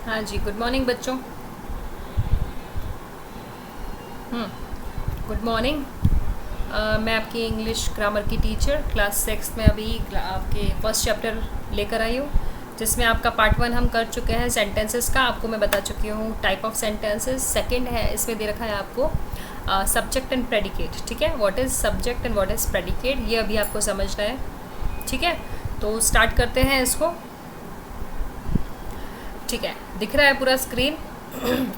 हाँ जी, good morning बच्चों। Good morning. मैं आपकी इंग्लिश ग्रामर की टीचर क्लास 6 में अभी आपके फर्स्ट चैप्टर लेकर आई हूँ, जिसमें आपका पार्ट 1 हम कर चुके हैं सेंटेंसेस का। आपको मैं बता चुकी हूँ टाइप ऑफ सेंटेंसेस। सेकंड है, इसमें दे रखा है आपको सब्जेक्ट एंड प्रेडिकेट। ठीक है, what is subject and what is predicate, ये अभी आपको समझना है। ठीक है, तो स्टार्ट करते हैं इसको। ठीक है, दिख रहा है पूरा स्क्रीन।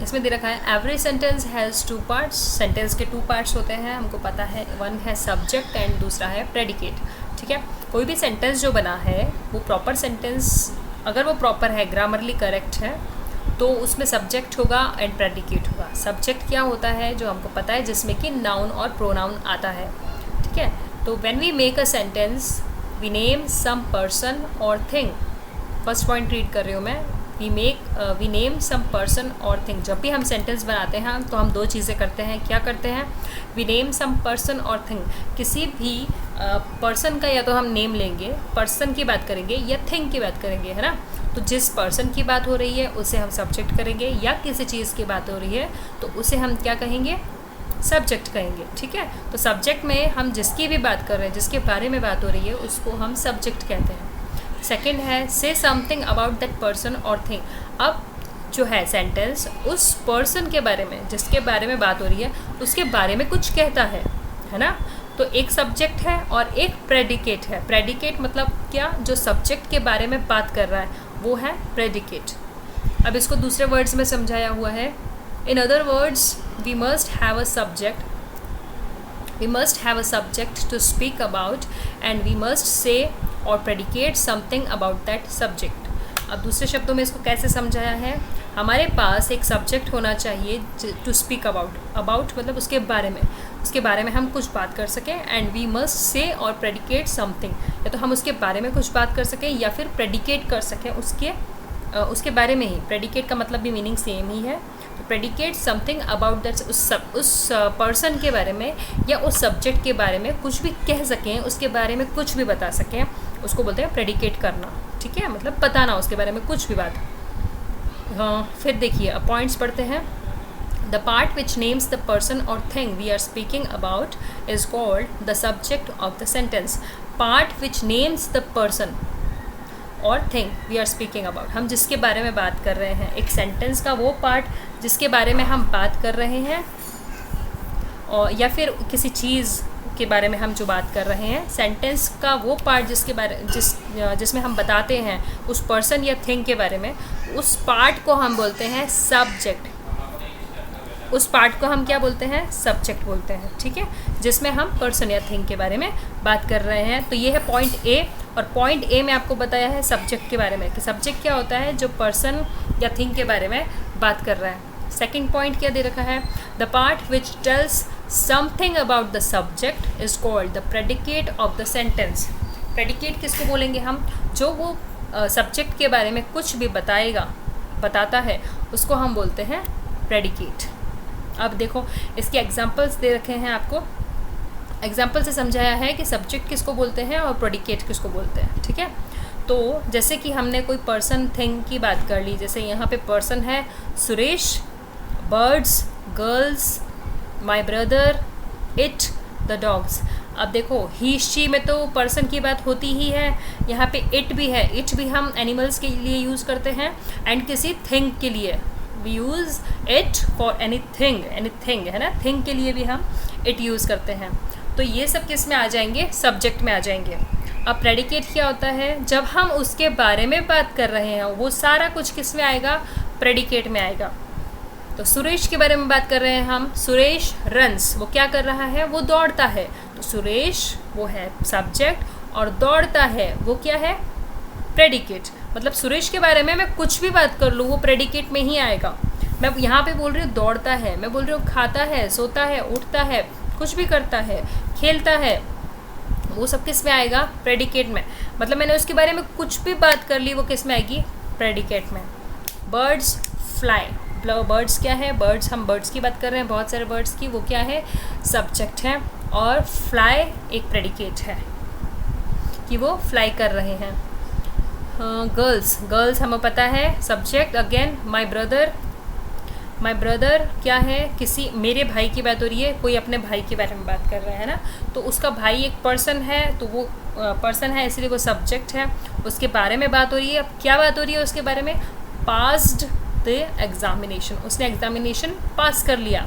इसमें दे रखा है every sentence has two parts. Sentence के 2 पार्ट्स होते हैं, हमको पता है। वन है सब्जेक्ट एंड दूसरा है प्रेडिकेट। ठीक है, कोई भी सेंटेंस जो बना है वो प्रॉपर सेंटेंस, अगर वो प्रॉपर है, ग्रामरली करेक्ट है, तो उसमें सब्जेक्ट होगा एंड प्रेडिकेट होगा। सब्जेक्ट क्या होता है, जो हमको पता है, जिसमें कि नाउन और प्रोनाउन आता है। ठीक है, तो when we make a sentence we name some person और थिंग। फर्स्ट पॉइंट रीड कर रही हूँ मैं। वी नेम सम पर्सन और थिंग। जब भी हम सेंटेंस बनाते हैं तो हम 2 चीज़ें करते हैं। क्या करते हैं? वी नेम सम पर्सन और थिंग। किसी भी पर्सन का या तो हम नेम लेंगे, पर्सन की बात करेंगे, या थिंग की बात करेंगे, है ना। तो जिस पर्सन की बात हो रही है उसे हम सब्जेक्ट करेंगे, या किसी चीज़ की बात हो रही है तो उसे हम क्या कहेंगे? सब्जेक्ट कहेंगे। ठीक है, तो सब्जेक्ट में हम जिसकी भी बात कर रहे हैं, जिसके बारे में बात हो रही है, उसको हम सब्जेक्ट कहते हैं। सेकेंड है से समथिंग अबाउट दैट पर्सन और थिंग। अब जो है सेंटेंस उस पर्सन के बारे में, जिसके बारे में बात हो रही है, उसके बारे में कुछ कहता है ना। तो एक सब्जेक्ट है और एक प्रेडिकेट है। प्रेडिकेट मतलब क्या? जो सब्जेक्ट के बारे में बात कर रहा है वो है प्रेडिकेट। अब इसको दूसरे वर्ड्स में समझाया हुआ है। In other words, we must have a subject to speak about and we must say or predicate something about that subject. अब दूसरे शब्दों में इसको कैसे समझाया है? हमारे पास एक सब्जेक्ट होना चाहिए टू स्पीक अबाउट मतलब उसके बारे में हम कुछ बात कर सकें। एंड वी मस्ट से और प्रेडिकेट समथिंग, या तो हम उसके बारे में कुछ बात कर सकें या फिर प्रेडिकेट कर सकें उसके बारे में ही। प्रेडिकेट का मतलब भी मीनिंग सेम ही है। तो प्रेडिकेट समथिंग अबाउट दैट, उस पर्सन के बारे में या उस सब्जेक्ट के बारे में कुछ भी कह सकें, उसके बारे में कुछ भी बता सकें, उसको बोलते हैं प्रेडिकेट करना। ठीक है, मतलब बताना उसके बारे में कुछ भी बात। हाँ, फिर देखिए, अब पॉइंट्स पढ़ते हैं। The part which names the person और thing we are speaking about is called the subject of the sentence. Part which names the person और thing we are speaking about, हम जिसके बारे में बात कर रहे हैं। एक सेंटेंस का वो पार्ट जिसके बारे में हम बात कर रहे हैं, और या फिर किसी चीज़ के बारे में हम जो बात कर रहे हैं। सेंटेंस का वो पार्ट जिसमें हम बताते हैं उस पर्सन या थिंग के बारे में, उस पार्ट को हम बोलते हैं सब्जेक्ट। उस पार्ट को हम क्या बोलते हैं? सब्जेक्ट बोलते हैं। ठीक है, जिसमें हम पर्सन या थिंग के बारे में बात कर रहे हैं। तो ये है पॉइंट ए। और पॉइंट ए में आपको बताया है सब्जेक्ट के बारे में, कि सब्जेक्ट क्या होता है? जो पर्सन या थिंग के बारे में बात कर रहा है। सेकेंड पॉइंट क्या दे रखा है? The part which tells something about the subject is called the predicate of the sentence. Predicate किसको बोलेंगे हम? जो वो सब्जेक्ट के बारे में कुछ भी बताता है, उसको हम बोलते हैं प्रेडिकेट। अब देखो, इसके एग्जाम्पल्स दे रखे हैं आपको। एग्जाम्पल से समझाया है कि सब्जेक्ट किसको बोलते हैं और प्रेडिकेट किसको बोलते हैं। ठीक है, तो जैसे कि हमने कोई पर्सन थिंग की बात कर ली, जैसे यहाँ पे पर्सन है Suresh, birds, girls, my brother, it, the dogs. अब देखो, ही शी में तो पर्सन की बात होती ही है, यहाँ पे इट भी है। इट भी हम एनिमल्स के लिए यूज़ करते हैं, एंड किसी थिंग के लिए we use it for anything है ना। थिंग के लिए भी हम इट यूज़ करते हैं। तो ये सब किस में आ जाएंगे? सब्जेक्ट में आ जाएंगे। अब प्रेडिकेट क्या होता है? जब हम उसके बारे में बात कर रहे हैं, वो सारा कुछ किस में आएगा? प्रेडिकेट में आएगा। तो सुरेश के बारे में बात कर रहे हैं हम। सुरेश रन्स, वो क्या कर रहा है? वो दौड़ता है। तो सुरेश वो है सब्जेक्ट, और दौड़ता है वो क्या है? प्रेडिकेट। मतलब सुरेश के बारे में मैं कुछ भी बात कर लूँ, वो प्रेडिकेट में ही आएगा। मैं यहाँ पे बोल रही हूँ दौड़ता है, मैं बोल रही हूँ खाता है, सोता है, उठता है, कुछ भी करता है, खेलता है, वो सब किस में आएगा? प्रेडिकेट में। मतलब मैंने उसके बारे में कुछ भी बात कर ली, वो किस में आएगी? प्रेडिकेट में। बर्ड्स फ्लाई, बर्ड्स क्या है? बर्ड्स, हम बर्ड्स की बात कर रहे हैं, बहुत सारे बर्ड्स की, वो क्या है? सब्जेक्ट है। और फ्लाई एक प्रेडिकेट है, कि वो फ्लाई कर रहे हैं। गर्ल्स, गर्ल्स हमें पता है subject. Again my brother, my brother क्या है, किसी मेरे भाई की बात हो रही है, कोई अपने भाई के बारे में बात कर रहा है ना, तो उसका भाई एक पर्सन है, तो वो पर्सन है इसलिए वो सब्जेक्ट है, उसके बारे में बात हो रही है। अब क्या बात हो रही है उसके बारे में, पास्ड द एग्जामिनेशन, उसने एग्जामिनेशन पास कर लिया।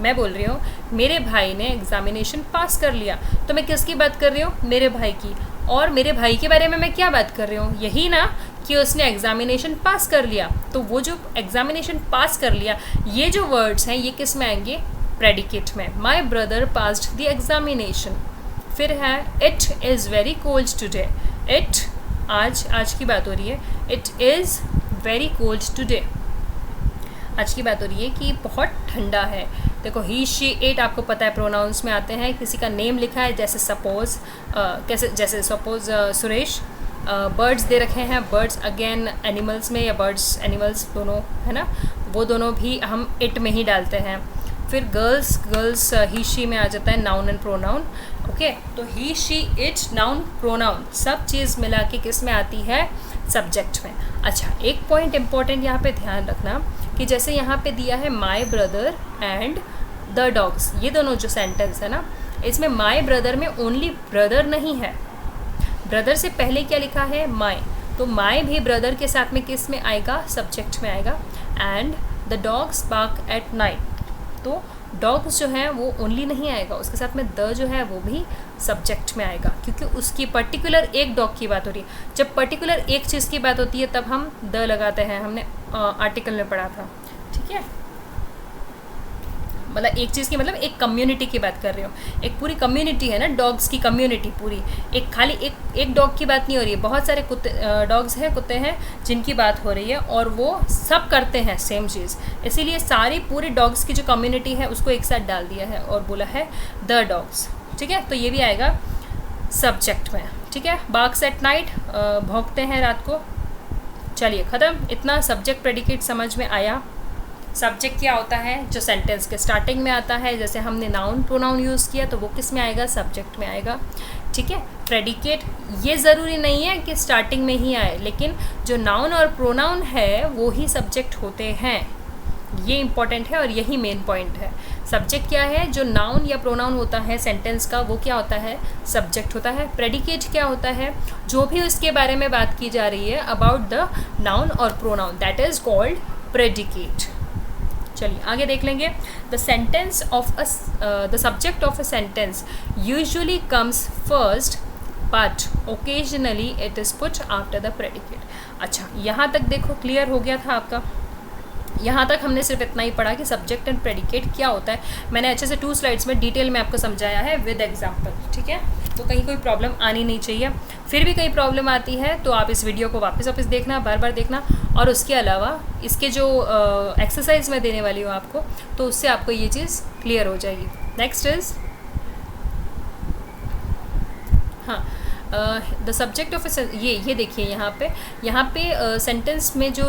मैं बोल रही हूँ मेरे भाई ने एग्जामिनेशन पास कर लिया, तो मैं किसकी बात कर रही हूँ, मेरे भाई की। और मेरे भाई के बारे में मैं क्या बात कर रही हूँ, यही ना कि उसने एग्जामिनेशन पास कर लिया। तो वो जो एग्जामिनेशन पास कर लिया, ये जो वर्ड्स हैं ये किस में आएंगे, प्रेडिकेट में। My brother passed the examination. फिर है it is very cold today, it आज की बात हो रही है, it is very cold today, आज की बात हो रही है कि बहुत ठंडा है। देखो ही शी इट आपको पता है प्रोनाउंस में आते हैं, किसी का नेम लिखा है जैसे सपोज, जैसे सपोज सुरेश, बर्ड्स दे रखे हैं, बर्ड्स अगेन एनिमल्स में, या बर्ड्स एनिमल्स दोनों है ना, वो दोनों भी हम इट में ही डालते हैं। फिर गर्ल्स, गर्ल्स ही शी में आ जाता है नाउन एंड प्रोनाउन। ओके, तो ही शी इट नाउन प्रोनाउन सब चीज़ मिला के किस में आती है, सब्जेक्ट में। अच्छा, एक पॉइंट इंपॉर्टेंट यहाँ पे ध्यान रखना कि जैसे यहाँ पे दिया है my brother and the dogs, ये दोनों जो सेंटेंस है ना, इसमें माई ब्रदर में ओनली ब्रदर नहीं है, ब्रदर से पहले क्या लिखा है, माई, तो माई भी ब्रदर के साथ में किस में आएगा, सब्जेक्ट में आएगा। And the dogs bark at night, तो डॉग्स जो है वो ओनली नहीं आएगा, उसके साथ में द जो है वो भी सब्जेक्ट में आएगा, क्योंकि उसकी पर्टिकुलर एक डॉग की बात हो रही है। जब पर्टिकुलर एक चीज़ की बात होती है तब हम द लगाते हैं, हमने आर्टिकल में पढ़ा था, ठीक है। मतलब एक चीज़ की, मतलब एक कम्युनिटी की बात कर रही हूँ, एक पूरी कम्युनिटी है ना, डॉग्स की कम्युनिटी पूरी, एक खाली एक डॉग की बात नहीं हो रही है, बहुत सारे कुत्ते डॉग्स हैं, कुत्ते हैं जिनकी बात हो रही है, और वो सब करते हैं सेम चीज़, इसीलिए सारी पूरी डॉग्स की जो कम्युनिटी है उसको एक साथ डाल दिया है और बोला है द डॉग्स, ठीक है। तो ये भी आएगा सब्जेक्ट में, ठीक है। बार्क्स एट नाइट, भौंकते हैं रात को। चलिए ख़त्म, इतना सब्जेक्ट प्रेडिकेट समझ में आया। सब्जेक्ट क्या होता है, जो सेंटेंस के स्टार्टिंग में आता है, जैसे हमने नाउन प्रोनाउन यूज़ किया तो वो किस में आएगा, सब्जेक्ट में आएगा, ठीक है। प्रेडिकेट ये ज़रूरी नहीं है कि स्टार्टिंग में ही आए, लेकिन जो नाउन और प्रोनाउन है वो ही सब्जेक्ट होते हैं, ये इंपॉर्टेंट है और यही मेन पॉइंट है। सब्जेक्ट क्या है, जो नाउन या प्रोनाउन होता है सेंटेंस का, वो क्या होता है, सब्जेक्ट होता है। प्रेडिकेट क्या होता है, जो भी उसके बारे में बात की जा रही है अबाउट द नाउन और pronoun, that is called predicate. चलिए आगे देख लेंगे। The sentence of the subject of a sentence usually comes first but occasionally it is put after the predicate. अच्छा, यहाँ तक देखो क्लियर हो गया था आपका, यहाँ तक हमने सिर्फ इतना ही पढ़ा कि सब्जेक्ट एंड प्रेडिकेट क्या होता है। मैंने अच्छे से 2 स्लाइड्स में डिटेल में आपको समझाया है विद एग्जाम्पल, ठीक है। तो कहीं कोई प्रॉब्लम आनी नहीं चाहिए। फिर भी कहीं प्रॉब्लम आती है तो आप इस वीडियो को वापस देखना, बार बार देखना, और उसके अलावा इसके जो एक्सरसाइज मैं देने वाली हूँ आपको, तो उससे आपको ये चीज़ क्लियर हो जाएगी। Next is the subject of ये देखिए यहाँ पे सेंटेंस में जो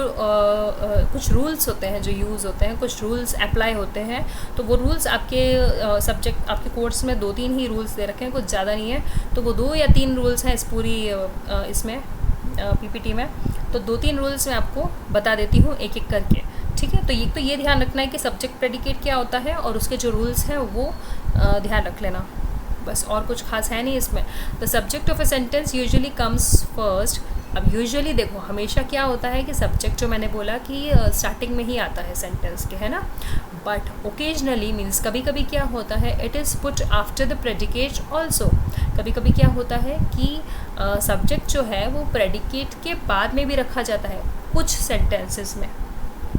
कुछ रूल्स होते हैं जो यूज़ होते हैं, कुछ रूल्स अप्लाई होते हैं, तो वो रूल्स आपके सब्जेक्ट आपके कोर्स में 2-3 ही रूल्स दे रखे हैं, कुछ ज़्यादा नहीं है। तो वो 2 या 3 रूल्स हैं इस पूरी इसमें पीपीटी में, तो 2-3 रूल्स मैं आपको बता देती हूँ एक एक करके, ठीक है। तो ये ध्यान रखना है कि सब्जेक्ट प्रेडिकेट क्या होता है और उसके जो रूल्स हैं वो ध्यान रख लेना, बस और कुछ खास है नहीं इसमें। The subject of a sentence usually comes first. अब यूजुअली देखो हमेशा क्या होता है कि सब्जेक्ट जो मैंने बोला कि स्टार्टिंग में ही आता है सेंटेंस के, है ना, बट ओकेजनली मीन्स कभी कभी क्या होता है, it is put after the predicate also. कभी कभी क्या होता है कि सब्जेक्ट जो है वो प्रेडिकेट के बाद में भी रखा जाता है कुछ सेंटेंसेस में,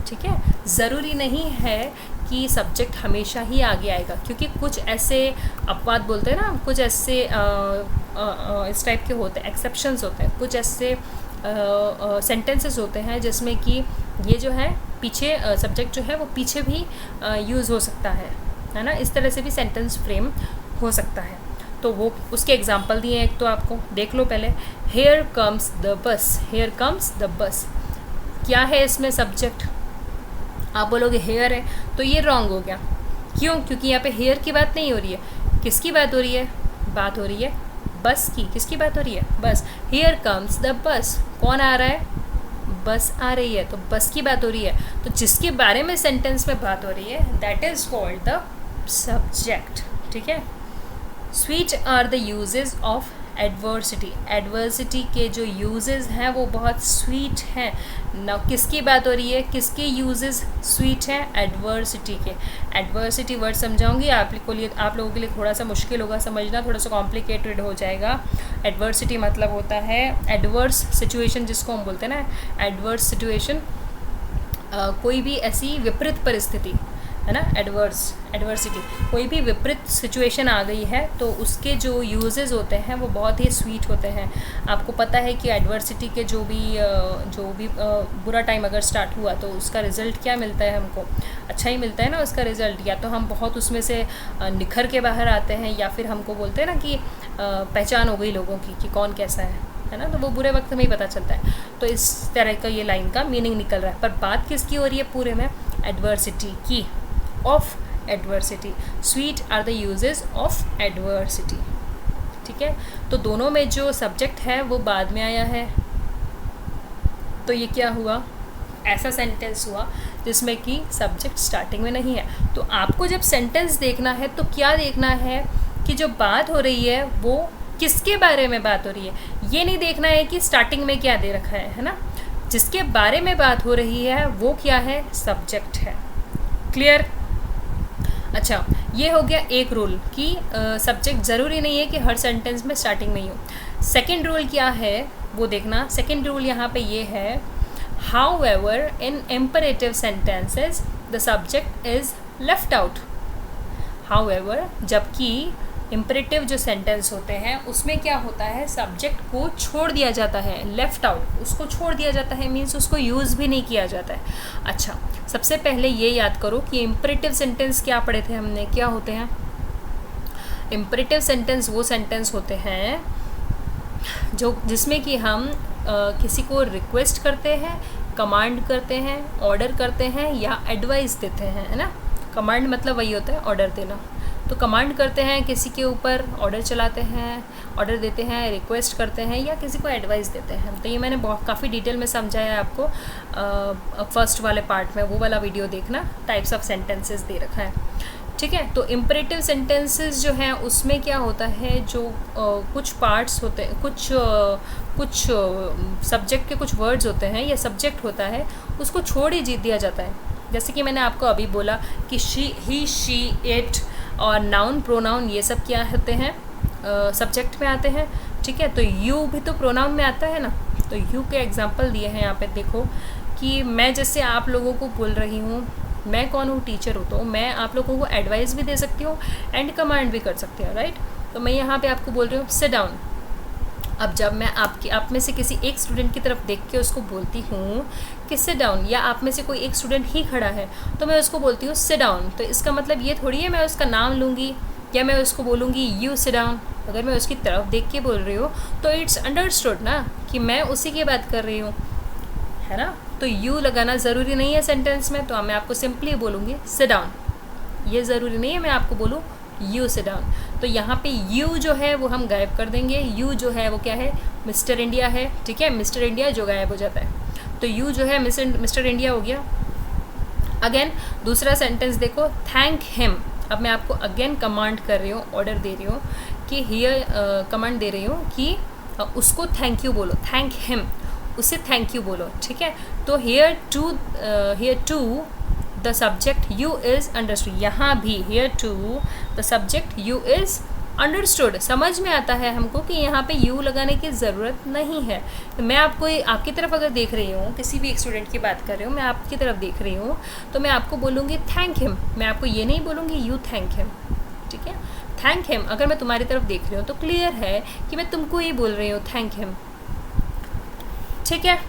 ठीक है। ज़रूरी नहीं है कि सब्जेक्ट हमेशा ही आगे आएगा, क्योंकि कुछ ऐसे अपवाद बोलते हैं ना, कुछ ऐसे इस टाइप के होते हैं, एक्सेप्शंस होते हैं, कुछ ऐसे सेंटेंसेस होते हैं जिसमें कि ये जो है पीछे सब्जेक्ट जो है वो पीछे भी यूज़ हो सकता है ना, इस तरह से भी सेंटेंस फ्रेम हो सकता है। तो वो उसके एग्जांपल दिए, एक तो आपको देख लो पहले, here comes the bus, here comes the bus, क्या है इसमें सब्जेक्ट, आप बोलोगे हेयर है, तो ये रॉन्ग हो गया। क्यों? क्योंकि यहाँ पे हेयर की बात नहीं हो रही है, किसकी बात हो रही है, बात हो रही है बस की, किसकी बात हो रही है? बस। हियर कम्स द बस, कौन आ रहा है? बस आ रही है, तो बस की बात हो रही है। तो जिसके बारे में सेंटेंस में बात हो रही है that is called the subject. ठीक है। Sweet are the uses of adversity, adversity के जो यूजेस हैं वो बहुत स्वीट हैं ना। किसकी बात हो रही है? किसके यूजेस स्वीट हैं? एडवर्सिटी के। एडवर्सिटी वर्ड समझाऊंगी आप लोगों के लिए थोड़ा सा मुश्किल होगा समझना, थोड़ा सा कॉम्प्लिकेटेड हो जाएगा। एडवर्सिटी मतलब होता है एडवर्स सिचुएशन, जिसको हम बोलते हैं ना एडवर्स सिचुएशन, कोई भी ऐसी विपरीत परिस्थिति है ना। एडवर्सिटी, कोई भी विपरीत सिचुएशन आ गई है तो उसके जो यूजेस होते हैं वो बहुत ही स्वीट होते हैं। आपको पता है कि एडवर्सिटी के जो भी बुरा टाइम अगर स्टार्ट हुआ तो उसका रिज़ल्ट क्या मिलता है? हमको अच्छा ही मिलता है ना उसका रिज़ल्ट। या तो हम बहुत उसमें से निखर के बाहर आते हैं, या फिर हमको बोलते हैं ना कि पहचान हो गई लोगों की कि कौन कैसा है ना। तो वो बुरे वक्त में ही पता चलता है। तो इस तरह का ये लाइन का मीनिंग निकल रहा है। पर बात किसकी हो रही है पूरे में? एडवर्सिटी की, of adversity. Sweet are the uses of adversity. ठीक है। तो दोनों में जो सब्जेक्ट है वो बाद में आया है। तो ये क्या हुआ? ऐसा सेंटेंस हुआ जिसमें कि सब्जेक्ट स्टार्टिंग में नहीं है। तो आपको जब सेंटेंस देखना है तो क्या देखना है कि जो बात हो रही है वो किसके बारे में बात हो रही है। ये नहीं देखना है कि स्टार्टिंग में क्या दे रखा है ना। जिसके बारे में बात हो रही है वो क्या है? सब्जेक्ट है। क्लियर? अच्छा, ये हो गया एक रूल कि सब्जेक्ट ज़रूरी नहीं है कि हर सेंटेंस में स्टार्टिंग में ही हो। सेकेंड रूल क्या है वो देखना। सेकेंड रूल यहाँ पे ये है, however in imperative sentences the subject is left out. However, जबकि इम्परेटिव जो सेंटेंस होते हैं उसमें क्या होता है? सब्जेक्ट को छोड़ दिया जाता है, लेफ्ट आउट, उसको छोड़ दिया जाता है, मीन्स उसको यूज़ भी नहीं किया जाता है। अच्छा, सबसे पहले ये याद करो कि इम्परेटिव सेंटेंस क्या पढ़े थे हमने, क्या होते हैं? इम्परेटिव सेंटेंस वो सेंटेंस होते हैं जिसमें कि हम किसी को रिक्वेस्ट करते हैं, कमांड करते हैं, ऑर्डर करते हैं या एडवाइस देते हैं, है ना। कमांड मतलब वही होता है ऑर्डर देना। तो कमांड करते हैं किसी के ऊपर, ऑर्डर चलाते हैं, ऑर्डर देते हैं, रिक्वेस्ट करते हैं या किसी को एडवाइस देते हैं। तो ये मैंने काफ़ी डिटेल में समझाया है आपको फर्स्ट वाले पार्ट में, वो वाला वीडियो देखना। टाइप्स ऑफ सेंटेंसेस दे रखा है। ठीक है। तो इम्परेटिव सेंटेंसेस जो हैं उसमें क्या होता है, जो कुछ पार्ट्स होते हैं, कुछ सब्जेक्ट के कुछ वर्ड्स होते हैं या सब्जेक्ट होता है, उसको छोड़ ही दिया जाता है। जैसे कि मैंने आपको अभी बोला कि ही, शी, इट और नाउन, प्रोनाउन, ये सब क्या होते हैं? सब्जेक्ट में आते हैं। ठीक है। तो यू भी तो प्रोनाउन में आता है ना। तो यू के एग्जांपल दिए हैं यहाँ पे। देखो कि मैं जैसे आप लोगों को बोल रही हूँ, मैं कौन हूँ? टीचर हूँ। तो मैं आप लोगों को एडवाइस भी दे सकती हूँ एंड कमांड भी कर सकती हूँ, राइट। तो मैं यहाँ पे आपको बोल रही हूँ सिट डाउन। अब जब मैं आप में से किसी एक स्टूडेंट की तरफ देख के उसको बोलती हूँ कि सिट डाउन, या आप में से कोई एक स्टूडेंट ही खड़ा है तो मैं उसको बोलती हूँ सिट डाउन, तो इसका मतलब ये थोड़ी है मैं उसका नाम लूँगी या मैं उसको बोलूँगी यू सिट डाउन। अगर मैं उसकी तरफ देख के बोल रही हूँ तो इट्स अंडरस्टूड ना कि मैं उसी की बात कर रही हूँ, है ना। तो यू लगाना ज़रूरी नहीं है सेंटेंस में, तो मैं आपको सिंपली बोलूँगी सिट डाउन। ये ज़रूरी नहीं है मैं आपको बोलूँ यू सिट डाउन। तो यहाँ पे यू जो है वो हम गायब कर देंगे। यू जो है वो क्या है? मिस्टर इंडिया है। ठीक है। मिस्टर इंडिया जो गायब हो जाता है, तो यू जो है मिस्टर इंडिया हो गया। अगेन दूसरा सेंटेंस देखो, थैंक हिम। अब मैं आपको अगेन कमांड कर रही हूँ, ऑर्डर दे रही हूँ कि हियर, कमांड दे रही हूँ कि उसको थैंक यू बोलो, थैंक हिम, उसे थैंक यू बोलो। ठीक है। तो here to the subject you is understood. यहाँ भी here to the subject you is understood. समझ में आता है हमको कि यहाँ पे यू लगाने की ज़रूरत नहीं है। तो मैं आपकी तरफ अगर देख रही हूँ, किसी भी एक स्टूडेंट की बात कर रही हूँ, मैं आपकी तरफ देख रही हूँ, तो मैं आपको बोलूँगी थैंक हिम। मैं आपको ये नहीं बोलूँगी यू थैंक हिम। ठीक है। थैंक हिम, अगर मैं तुम्हारी तरफ देख रही हूँ तो क्लियर है कि मैं तुमको ही बोल रही हूँ थैंक हिम। ठीक है।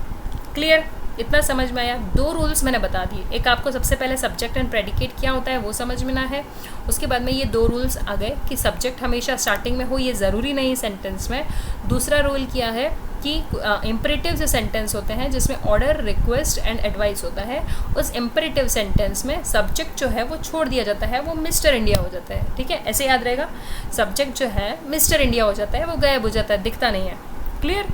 क्लियर? इतना समझ में आया? दो रूल्स मैंने बता दिए। एक आपको सबसे पहले सब्जेक्ट एंड प्रेडिकेट क्या होता है वो समझना है। उसके बाद में ये दो रूल्स आ गए कि सब्जेक्ट हमेशा स्टार्टिंग में हो, ये ज़रूरी नहीं सेंटेंस में। दूसरा रूल क्या है कि इम्परेटिव जो सेंटेंस होते हैं जिसमें ऑर्डर, रिक्वेस्ट एंड एडवाइस होता है, उस इम्परेटिव सेंटेंस में सब्जेक्ट जो है वो छोड़ दिया जाता है, वो मिस्टर इंडिया हो जाता है। ठीक है, ऐसे याद रहेगा, सब्जेक्ट जो है मिस्टर इंडिया हो जाता है, वो गायब हो जाता है, दिखता नहीं है। क्लियर।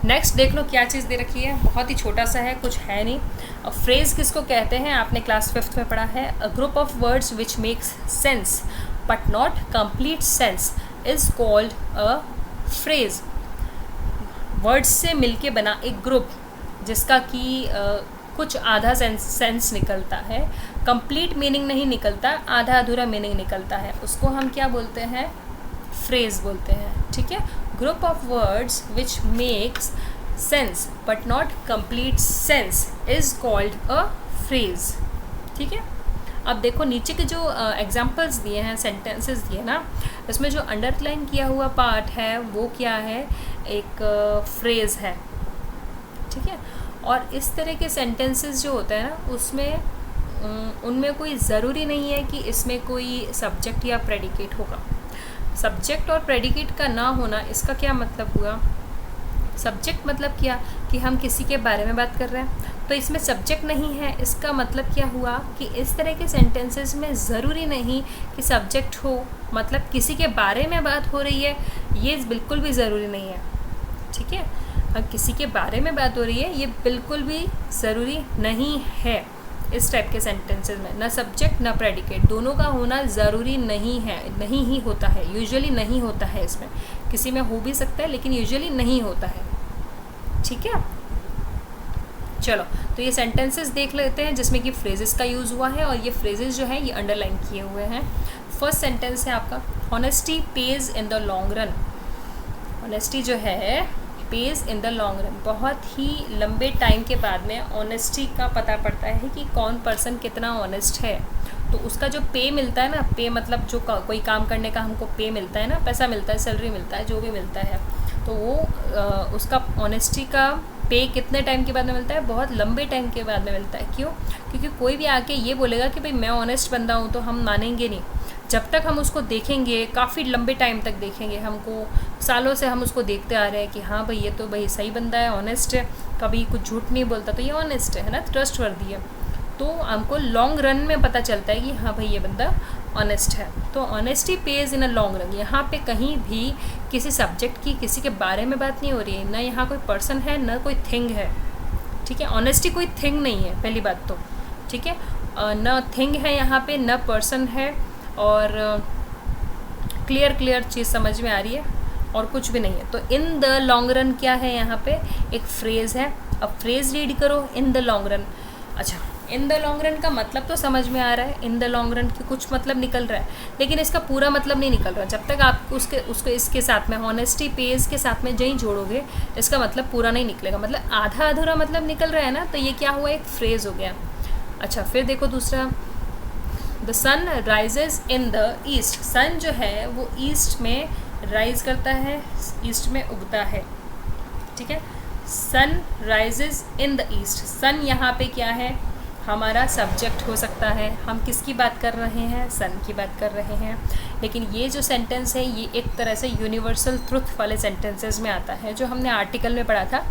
नेक्स्ट देख लो क्या चीज़ दे रखी है, बहुत ही छोटा सा है, कुछ है नहीं। अब फ्रेज किसको कहते हैं, आपने क्लास 5th में पढ़ा है, a group of words which makes sense but not complete sense is called a phrase. Words से मिलके बना एक ग्रुप जिसका कि कुछ आधा सेंस निकलता है, कंप्लीट मीनिंग नहीं निकलता, आधा अधूरा मीनिंग निकलता है, उसको हम क्या बोलते हैं, फ्रेज बोलते हैं। ठीक है, group of words which makes sense but not complete sense is called a phrase. ठीक है, अब देखो नीचे के जो एग्जाम्पल्स दिए हैं, सेंटेंसेस दिए ना, इसमें जो अंडरलाइन किया हुआ पार्ट है वो क्या है, एक फ्रेज है। ठीक है, और इस तरह के सेंटेंसेस जो होते हैं ना, उसमें उनमें कोई ज़रूरी नहीं है कि इसमें कोई सब्जेक्ट या प्रेडिकेट होगा। सब्जेक्ट और प्रेडिकेट का ना होना, इसका क्या मतलब हुआ, सब्जेक्ट मतलब क्या कि हम किसी के बारे में बात कर रहे हैं, तो इसमें सब्जेक्ट नहीं है, इसका मतलब क्या हुआ कि इस तरह के सेंटेंसेस में ज़रूरी नहीं कि सब्जेक्ट हो, मतलब किसी के बारे में बात हो रही है, ये बिल्कुल भी ज़रूरी नहीं है। ठीक है, अब किसी के बारे में बात हो रही है, ये बिल्कुल भी ज़रूरी नहीं है। इस टाइप के सेंटेंसेस में ना सब्जेक्ट ना प्रेडिकेट, दोनों का होना ज़रूरी नहीं है, नहीं ही होता है, यूजुअली नहीं होता है। इसमें किसी में हो भी सकता है लेकिन यूजुअली नहीं होता है। ठीक है, चलो तो ये सेंटेंसेस देख लेते हैं जिसमें कि फ्रेजेस का यूज़ हुआ है, और ये फ्रेजेस जो है ये अंडरलाइन किए हुए हैं। फर्स्ट सेंटेंस है आपका, honesty page in the long run. Honesty जो है page in the long run, बहुत ही लंबे टाइम के बाद में ऑनेस्टी का पता पड़ता है कि कौन पर्सन कितना ऑनेस्ट है, तो उसका जो पे मिलता है ना, पे मतलब जो कोई काम करने का हमको पे मिलता है ना, पैसा मिलता है, सैलरी मिलता है, जो भी मिलता है, तो वो उसका ऑनेस्टी का पे कितने टाइम के बाद में मिलता है, बहुत लंबे टाइम के बाद में मिलता है। क्यों, क्योंकि कोई भी आके ये बोलेगा कि भाई मैं ऑनेस्ट बंदा हूँ, तो हम मानेंगे नहीं। जब तक हम उसको देखेंगे, काफ़ी लंबे टाइम तक देखेंगे, हमको सालों से हम उसको देखते आ रहे हैं कि हाँ भाई ये तो भाई सही बंदा है, ऑनेस्ट है, कभी कुछ झूठ नहीं बोलता, तो ये ऑनेस्ट है ना, ट्रस्टवर्दी है, तो हमको लॉन्ग रन में पता चलता है कि हाँ भाई ये बंदा ऑनेस्ट है। तो honesty page in a long run, यहाँ पे कहीं भी किसी सब्जेक्ट की, किसी के बारे में बात नहीं हो रही है, ना यहाँ कोई पर्सन है ना कोई थिंग है। ठीक है, ऑनेस्टी कोई थिंग नहीं है, पहली बात तो। ठीक है, न थिंग है यहाँ पे, न पर्सन है, और क्लियर चीज़ समझ में आ रही है, और कुछ भी नहीं है। तो इन द लॉन्ग रन क्या है यहाँ पे, एक फ्रेज़ है। अब फ्रेज़ रीड करो, इन द लॉन्ग रन। अच्छा, इन द लॉन्ग रन का मतलब तो समझ में आ रहा है, इन द लॉन्ग रन की कुछ मतलब निकल रहा है, लेकिन इसका पूरा मतलब नहीं निकल रहा। जब तक आप उसको इसके साथ में, ऑनेस्टी पेज के साथ में जहीं जोड़ोगे, इसका मतलब पूरा नहीं निकलेगा, मतलब आधा अधूरा मतलब निकल रहा है ना, तो ये क्या हुआ, एक फ्रेज़ हो गया। अच्छा, फिर देखो दूसरा, the sun rises in the east. Sun जो है वो ईस्ट में राइज करता है, ईस्ट में उगता है। ठीक है, sun rises in the east. Sun यहाँ पे क्या है, हमारा सब्जेक्ट हो सकता है। हम किसकी बात कर रहे हैं, सन की बात कर रहे हैं। लेकिन ये जो सेंटेंस है ये एक तरह से यूनिवर्सल ट्रुथ वाले सेंटेंसेस में आता है, जो हमने आर्टिकल में पढ़ा था।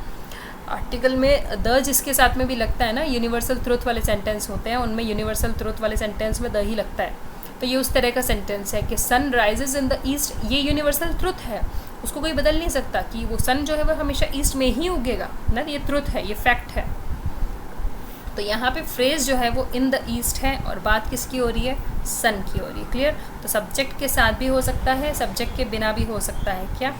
आर्टिकल में द जिसके साथ में भी लगता है ना, यूनिवर्सल ट्रुथ वाले सेंटेंस होते हैं, उनमें यूनिवर्सल ट्रुथ वाले सेंटेंस में द ही लगता है। तो ये उस तरह का सेंटेंस है कि sun rises in the east, ये यूनिवर्सल ट्रुथ है, उसको कोई बदल नहीं सकता कि वो सन जो है वो हमेशा ईस्ट में ही उगेगा ना, ये ट्रुथ है, ये फैक्ट है। तो यहाँ पे फ्रेज जो है वो इन द ईस्ट है, और बात किसकी हो रही है, सन की हो रही है। क्लियर, तो सब्जेक्ट के साथ भी हो सकता है, सब्जेक्ट के बिना भी हो सकता है, क्या,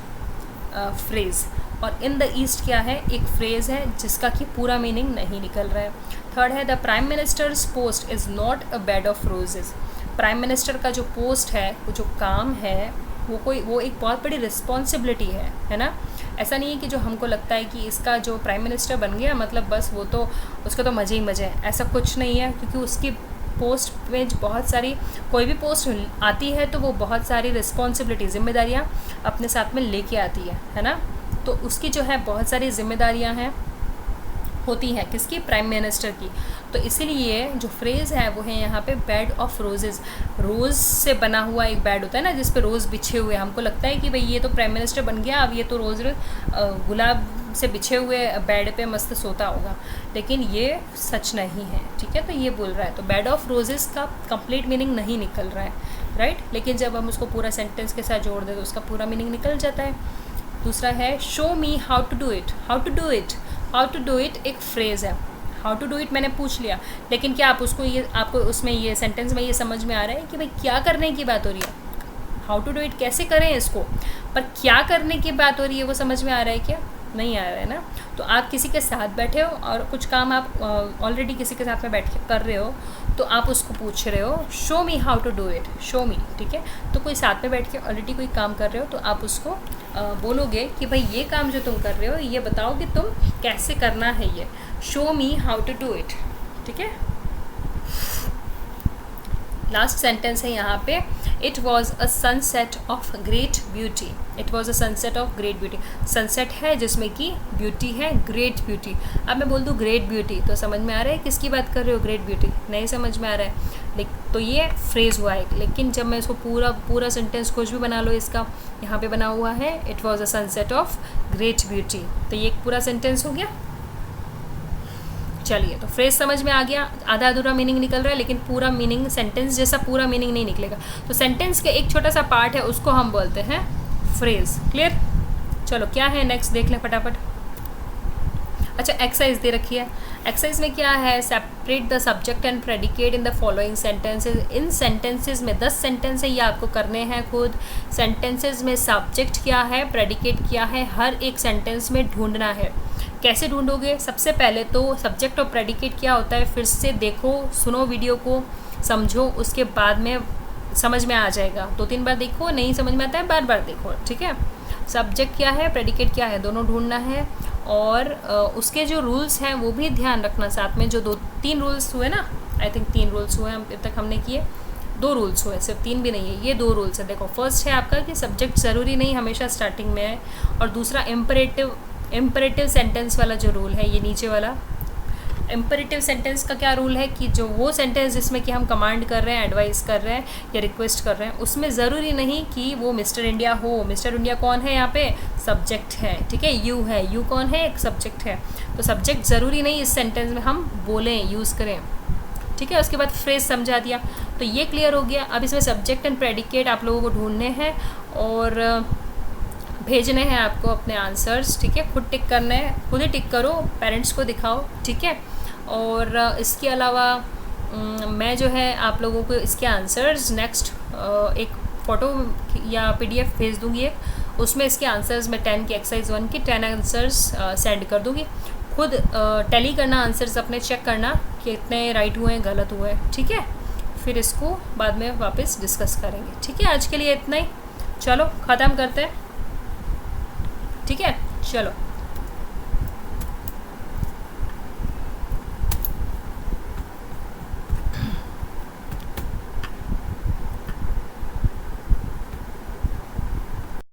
फ्रेज। और इन द ईस्ट क्या है, एक फ्रेज़ है जिसका कि पूरा मीनिंग नहीं निकल रहा है। थर्ड है, the prime ministers post is not a bed of roses. Prime minister का जो पोस्ट है, वो जो काम है, वो एक बहुत बड़ी रिस्पॉन्सिबिलिटी है ना। ऐसा नहीं है कि जो हमको लगता है कि इसका जो प्राइम मिनिस्टर बन गया मतलब बस वो तो उसका तो मज़े ही मज़े है, ऐसा कुछ नहीं है। क्योंकि उसकी पोस्ट में बहुत सारी, कोई भी पोस्ट आती है तो वो बहुत सारी रिस्पॉन्सिबिलिटी, जिम्मेदारियाँ अपने साथ में लेके आती है ना। तो उसकी जो है बहुत सारी जिम्मेदारियां हैं, होती हैं, किसकी? प्राइम मिनिस्टर की। तो इसीलिए जो फ्रेज़ है वो है यहाँ पे बेड ऑफ रोजेज़। रोज़ से बना हुआ एक बेड होता है ना, जिस पे रोज़ बिछे हुए, हमको लगता है कि भाई ये तो प्राइम मिनिस्टर बन गया, अब ये तो रोज़ गुलाब से बिछे हुए बेड पे मस्त सोता होगा, लेकिन ये सच नहीं है, ठीक है। तो ये बोल रहा है, तो बेड ऑफ रोजेज़ का कंप्लीट मीनिंग नहीं निकल रहा है, राइट। लेकिन जब हम उसको पूरा सेंटेंस के साथ जोड़ दें तो उसका पूरा मीनिंग निकल जाता है। दूसरा है show me how to do it. How to do it, how to do it एक फ्रेज़ है। हाउ टू डू इट मैंने पूछ लिया, लेकिन क्या आप उसको ये, आपको उसमें ये सेंटेंस में ये समझ में आ रहा है कि भाई क्या करने की बात हो रही है? हाउ टू डू इट कैसे करें इसको, पर क्या करने की बात हो रही है वो समझ में आ रहा है क्या? नहीं आ रहा है ना। तो आप किसी के साथ बैठे हो और कुछ काम आप ऑलरेडी किसी के साथ में बैठ के कर रहे हो, तो आप उसको पूछ रहे हो show me how to do it, show me, ठीक है। तो कोई साथ में बैठ के ऑलरेडी कोई काम कर रहे हो, तो आप उसको बोलोगे कि भाई ये काम जो तुम कर रहे हो ये बताओ कि तुम कैसे करना है, ये show me how to do it, ठीक है। लास्ट सेंटेंस है यहाँ पे, it was a sunset of great beauty. It was a sunset of great beauty. Sunset है जिसमें कि ब्यूटी है, ग्रेट ब्यूटी। अब मैं बोल दूँ ग्रेट ब्यूटी, तो समझ में आ रहा है किसकी बात कर रहे हो? ग्रेट ब्यूटी नहीं समझ में आ रहा है, तो ये फ्रेज़ हुआ है। लेकिन जब मैं इसको पूरा सेंटेंस कुछ भी बना लो, इसका यहाँ पे बना हुआ है it was a sunset of great beauty, तो ये एक पूरा सेंटेंस हो गया। चलिए, तो फ्रेज समझ में आ गया, आधा अधूरा मीनिंग निकल रहा है, लेकिन पूरा मीनिंग सेंटेंस जैसा पूरा मीनिंग नहीं निकलेगा। तो सेंटेंस के एक छोटा सा पार्ट है, उसको हम बोलते हैं फ्रेज। क्लियर? चलो क्या है नेक्स्ट देख लें फटाफट। अच्छा, एक्सरसाइज दे रखी है। एक्सरसाइज में क्या है? Separate the subject and predicate in the following sentences. In sentences में 10 सेंटेंस है, ये आपको करने हैं खुद। सेंटेंसेज में सब्जेक्ट क्या है, प्रेडिकेट क्या है, हर एक सेंटेंस में ढूंढना है। कैसे ढूंढोगे? सबसे पहले तो सब्जेक्ट और प्रेडिकेट क्या होता है फिर से देखो, सुनो वीडियो को, समझो, उसके बाद में समझ में आ जाएगा। 2-3 बार देखो, नहीं समझ में आता है बार बार देखो, ठीक है। सब्जेक्ट क्या है, प्रेडिकेट क्या है, दोनों ढूंढना है। और उसके जो रूल्स हैं वो भी ध्यान रखना साथ में। जो 2-3 रूल्स हुए ना, आई थिंक 3 रूल्स हुए अब तक हमने किए, 2 रूल्स हुए, सिर्फ 3 भी नहीं है, ये 2 रूल्स है। देखो, फर्स्ट है आपका कि सब्जेक्ट ज़रूरी नहीं हमेशा स्टार्टिंग में है, और दूसरा इम्परेटिव सेंटेंस वाला जो रूल है, ये नीचे वाला इम्परेटिव सेंटेंस का क्या रूल है कि जो वो सेंटेंस जिसमें कि हम कमांड कर रहे हैं, एडवाइस कर रहे हैं या रिक्वेस्ट कर रहे हैं, उसमें ज़रूरी नहीं कि वो मिस्टर इंडिया हो। मिस्टर इंडिया कौन है यहाँ पे? सब्जेक्ट है, ठीक है। यू है, यू कौन है? एक सब्जेक्ट है। तो सब्जेक्ट ज़रूरी नहीं इस सेंटेंस में हम बोलें, यूज़ करें, ठीक है। उसके बाद फ्रेज समझा दिया, तो ये क्लियर हो गया। अब इसमें सब्जेक्ट एंड प्रेडिकेट आप लोगों को ढूंढने हैं और भेजने हैं आपको अपने आंसर्स, ठीक है। खुद टिक करने हैं, खुद ही टिक करो, पेरेंट्स को दिखाओ, ठीक है। और इसके अलावा मैं जो है आप लोगों को इसके आंसर्स नेक्स्ट एक फ़ोटो या PDF भेज दूँगी एक, उसमें इसके आंसर्स मैं 10 की एक्सरसाइज 1 की 10 आंसर्स सेंड कर दूँगी। खुद टैली करना, आंसर्स अपने चेक करना कि कितने राइट हुए हैं, गलत हुए हैं, ठीक है। फिर इसको बाद में वापस डिस्कस करेंगे, ठीक है। आज के लिए इतना ही, चलो ख़त्म करते हैं, ठीक है। चलो।